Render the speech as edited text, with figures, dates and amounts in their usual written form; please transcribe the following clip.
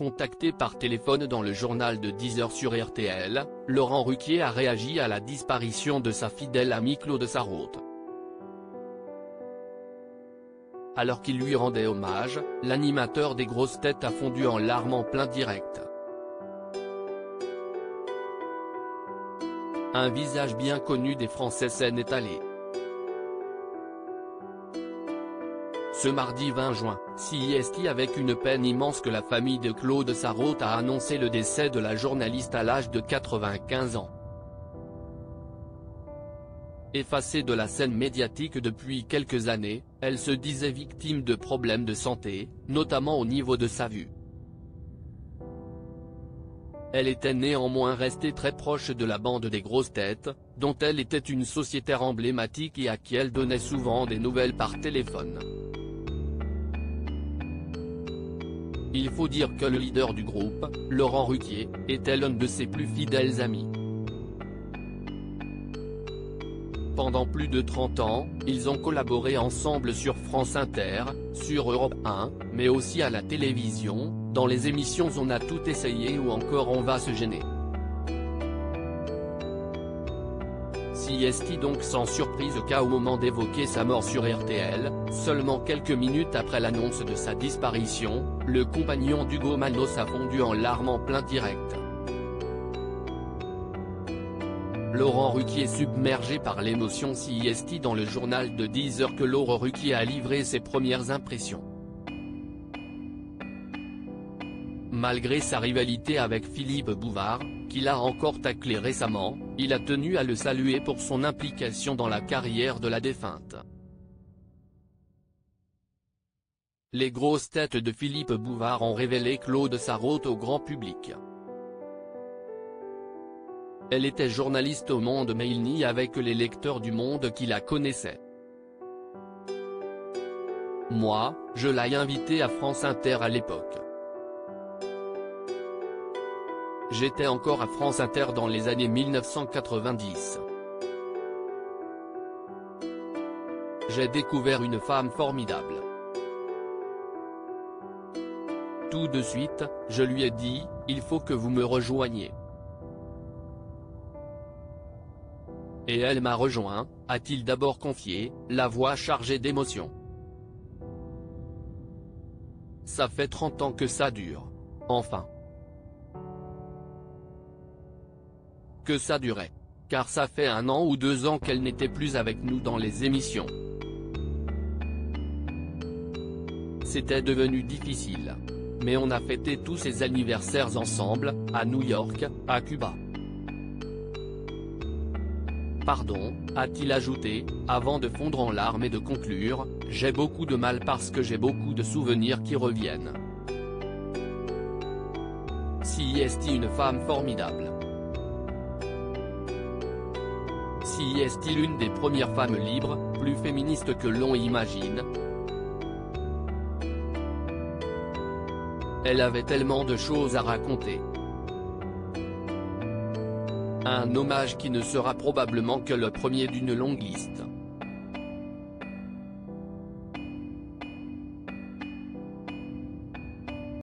Contacté par téléphone dans le journal de 10h sur RTL, Laurent Ruquier a réagi à la disparition de sa fidèle amie Claude Sarraute. Alors qu'il lui rendait hommage, l'animateur des grosses têtes a fondu en larmes en plein direct. Un visage bien connu des Français s'en est allé. Ce mardi 20 juin, CIST avec une peine immense que la famille de Claude Sarraute a annoncé le décès de la journaliste à l'âge de 95 ans. Effacée de la scène médiatique depuis quelques années, elle se disait victime de problèmes de santé, notamment au niveau de sa vue. Elle était néanmoins restée très proche de la bande des grosses têtes, dont elle était une sociétaire emblématique et à qui elle donnait souvent des nouvelles par téléphone. Il faut dire que le leader du groupe, Laurent Ruquier, était l'un de ses plus fidèles amis. Pendant plus de 30 ans, ils ont collaboré ensemble sur France Inter, sur Europe 1, mais aussi à la télévision, dans les émissions On a tout essayé ou encore On va se gêner. CIST donc sans surprise au moment d'évoquer sa mort sur RTL, seulement quelques minutes après l'annonce de sa disparition, le compagnon d'Hugo Manos a fondu en larmes en plein direct. Laurent Ruquier submergé par l'émotion. CIST dans le journal de 10h que Laurent Ruquier a livré ses premières impressions. Malgré sa rivalité avec Philippe Bouvard, qu'il a encore taclé récemment, il a tenu à le saluer pour son implication dans la carrière de la défunte. Les grosses têtes de Philippe Bouvard ont révélé Claude Sarraute au grand public. Elle était journaliste au Monde mais il nie avec les lecteurs du Monde qui la connaissaient. Moi, je l'ai invitée à France Inter à l'époque. J'étais encore à France Inter dans les années 1990. J'ai découvert une femme formidable. Tout de suite, je lui ai dit, il faut que vous me rejoigniez. Et elle m'a rejoint, a-t-il d'abord confié, la voix chargée d'émotion. Ça fait 30 ans que ça dure. Enfin. Que ça durait. Car ça fait 1 an ou 2 ans qu'elle n'était plus avec nous dans les émissions. C'était devenu difficile. Mais on a fêté tous ces anniversaires ensemble, à New York, à Cuba. Pardon, a-t-il ajouté, avant de fondre en larmes et de conclure, j'ai beaucoup de mal parce que j'ai beaucoup de souvenirs qui reviennent. CIST une femme formidable. CIST l'une des premières femmes libres, plus féministes que l'on imagine. Elle avait tellement de choses à raconter. Un hommage qui ne sera probablement que le premier d'une longue liste.